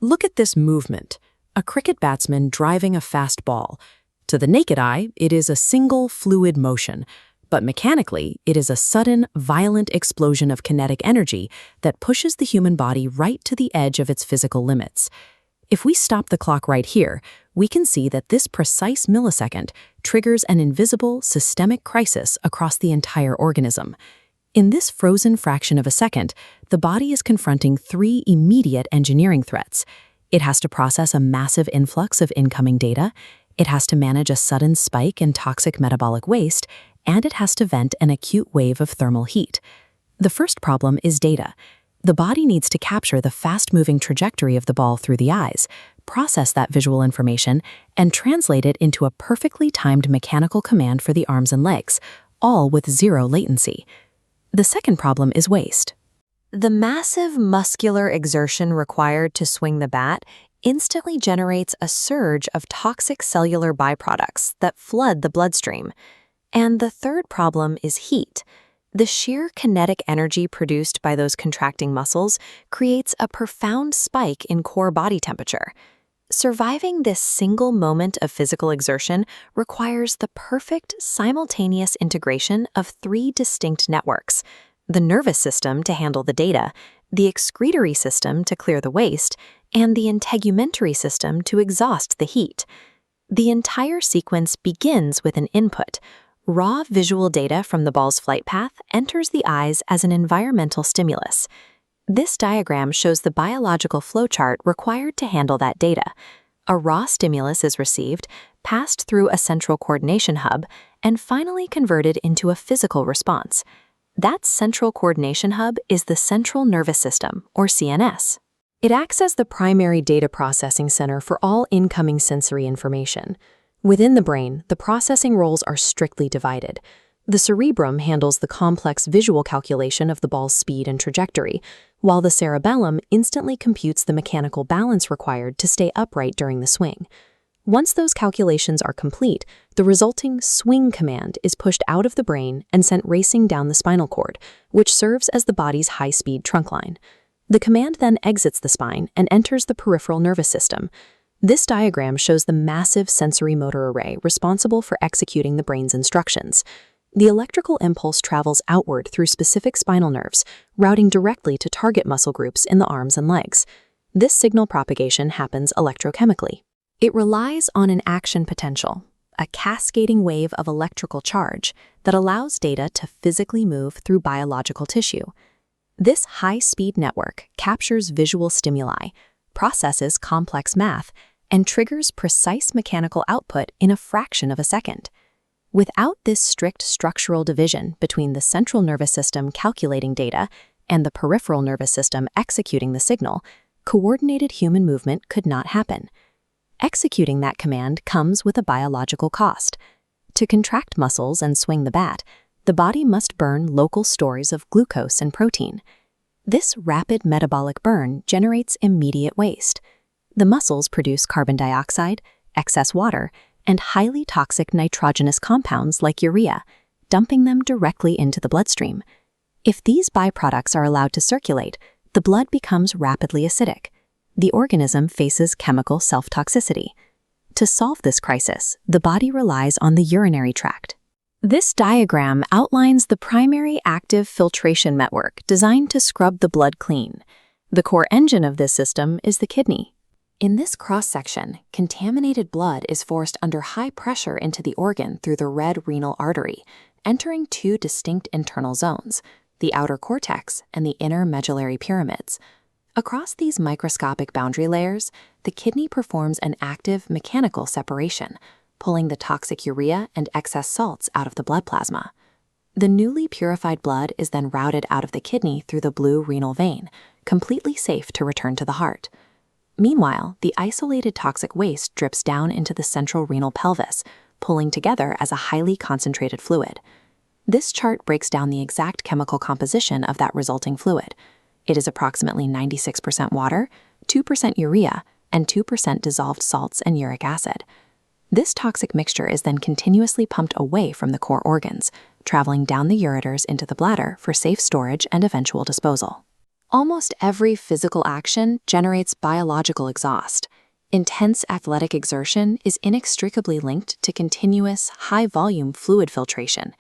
Look at this movement, a cricket batsman driving a fast ball. To the naked eye, it is a single fluid motion, but mechanically, it is a sudden, violent explosion of kinetic energy that pushes the human body right to the edge of its physical limits. If we stop the clock right here, we can see that this precise millisecond triggers an invisible, systemic crisis across the entire organism. In this frozen fraction of a second, the body is confronting three immediate engineering threats. It has to process a massive influx of incoming data, it has to manage a sudden spike in toxic metabolic waste, and it has to vent an acute wave of thermal heat. The first problem is data. The body needs to capture the fast-moving trajectory of the ball through the eyes, process that visual information, and translate it into a perfectly timed mechanical command for the arms and legs, all with zero latency. The second problem is waste. The massive muscular exertion required to swing the bat instantly generates a surge of toxic cellular byproducts that flood the bloodstream. And the third problem is heat. The sheer kinetic energy produced by those contracting muscles creates a profound spike in core body temperature. Surviving this single moment of physical exertion requires the perfect simultaneous integration of three distinct networks: the nervous system to handle the data, the excretory system to clear the waste, and the integumentary system to exhaust the heat. The entire sequence begins with an input. Raw visual data from the ball's flight path enters the eyes as an environmental stimulus. This diagram shows the biological flowchart required to handle that data. A raw stimulus is received, passed through a central coordination hub, and finally converted into a physical response. That central coordination hub is the central nervous system, or CNS. It acts as the primary data processing center for all incoming sensory information. Within the brain, the processing roles are strictly divided. The cerebrum handles the complex visual calculation of the ball's speed and trajectory, while the cerebellum instantly computes the mechanical balance required to stay upright during the swing. Once those calculations are complete, the resulting swing command is pushed out of the brain and sent racing down the spinal cord, which serves as the body's high-speed trunk line. The command then exits the spine and enters the peripheral nervous system. This diagram shows the massive sensory motor array responsible for executing the brain's instructions. The electrical impulse travels outward through specific spinal nerves, routing directly to target muscle groups in the arms and legs. This signal propagation happens electrochemically. It relies on an action potential, a cascading wave of electrical charge that allows data to physically move through biological tissue. This high-speed network captures visual stimuli, processes complex math, and triggers precise mechanical output in a fraction of a second. Without this strict structural division between the central nervous system calculating data and the peripheral nervous system executing the signal, coordinated human movement could not happen. Executing that command comes with a biological cost. To contract muscles and swing the bat, the body must burn local stores of glucose and protein. This rapid metabolic burn generates immediate waste. The muscles produce carbon dioxide, excess water, and highly toxic nitrogenous compounds like urea, dumping them directly into the bloodstream. If these byproducts are allowed to circulate, the blood becomes rapidly acidic. The organism faces chemical self-toxicity. To solve this crisis, the body relies on the urinary tract. This diagram outlines the primary active filtration network designed to scrub the blood clean. The core engine of this system is the kidney. In this cross-section, contaminated blood is forced under high pressure into the organ through the red renal artery, entering two distinct internal zones, the outer cortex and the inner medullary pyramids. Across these microscopic boundary layers, the kidney performs an active mechanical separation, pulling the toxic urea and excess salts out of the blood plasma. The newly purified blood is then routed out of the kidney through the blue renal vein, completely safe to return to the heart. Meanwhile, the isolated toxic waste drips down into the central renal pelvis, pulling together as a highly concentrated fluid. This chart breaks down the exact chemical composition of that resulting fluid. It is approximately 96% water, 2% urea, and 2% dissolved salts and uric acid. This toxic mixture is then continuously pumped away from the core organs, traveling down the ureters into the bladder for safe storage and eventual disposal. Almost every physical action generates biological exhaust. Intense athletic exertion is inextricably linked to continuous, high-volume fluid filtration.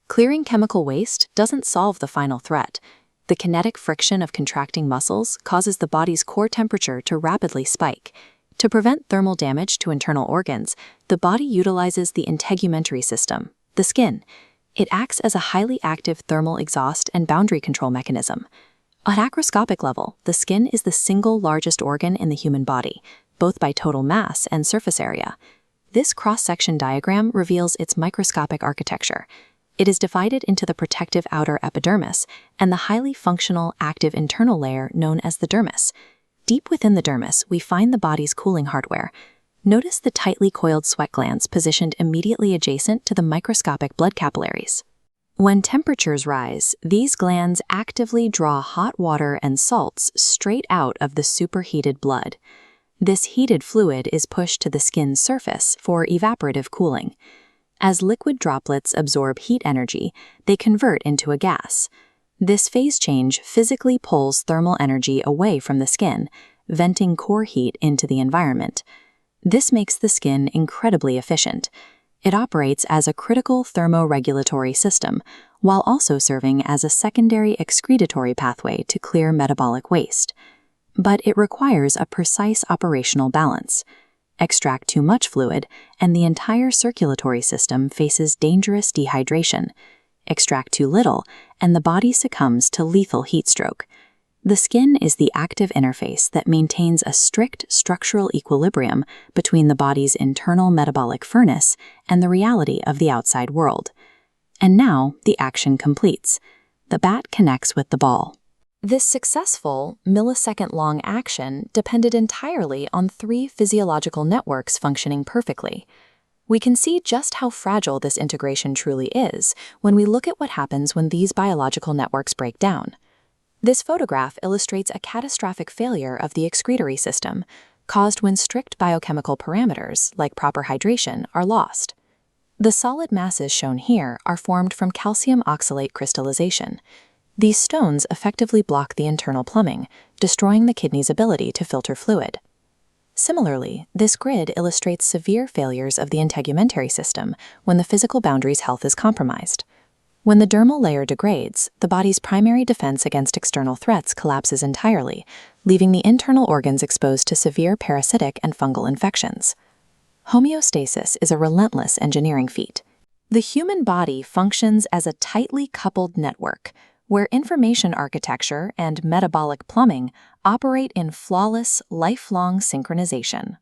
Clearing chemical waste doesn't solve the final threat. The kinetic friction of contracting muscles causes the body's core temperature to rapidly spike. To prevent thermal damage to internal organs, the body utilizes the integumentary system, the skin. It acts as a highly active thermal exhaust and boundary control mechanism. At acroscopic level, the skin is the single largest organ in the human body, both by total mass and surface area. This cross-section diagram reveals its microscopic architecture. It is divided into the protective outer epidermis and the highly functional active internal layer known as the dermis. Deep within the dermis, we find the body's cooling hardware. Notice the tightly coiled sweat glands positioned immediately adjacent to the microscopic blood capillaries. When temperatures rise, these glands actively draw hot water and salts straight out of the superheated blood. This heated fluid is pushed to the skin's surface for evaporative cooling. As liquid droplets absorb heat energy, they convert into a gas. This phase change physically pulls thermal energy away from the skin, venting core heat into the environment. This makes the skin incredibly efficient. It operates as a critical thermoregulatory system, while also serving as a secondary excretory pathway to clear metabolic waste. But it requires a precise operational balance. Extract too much fluid, and the entire circulatory system faces dangerous dehydration. Extract too little, and the body succumbs to lethal heat stroke. The skin is the active interface that maintains a strict structural equilibrium between the body's internal metabolic furnace and the reality of the outside world. And now, the action completes. The bat connects with the ball. This successful, millisecond-long action depended entirely on 3 physiological networks functioning perfectly. We can see just how fragile this integration truly is when we look at what happens when these biological networks break down. This photograph illustrates a catastrophic failure of the excretory system, caused when strict biochemical parameters, like proper hydration, are lost. The solid masses shown here are formed from calcium oxalate crystallization. These stones effectively block the internal plumbing, destroying the kidney's ability to filter fluid. Similarly, this grid illustrates severe failures of the integumentary system when the physical boundary's health is compromised. When the dermal layer degrades, the body's primary defense against external threats collapses entirely, leaving the internal organs exposed to severe parasitic and fungal infections. Homeostasis is a relentless engineering feat. The human body functions as a tightly coupled network, where information architecture and metabolic plumbing operate in flawless, lifelong synchronization.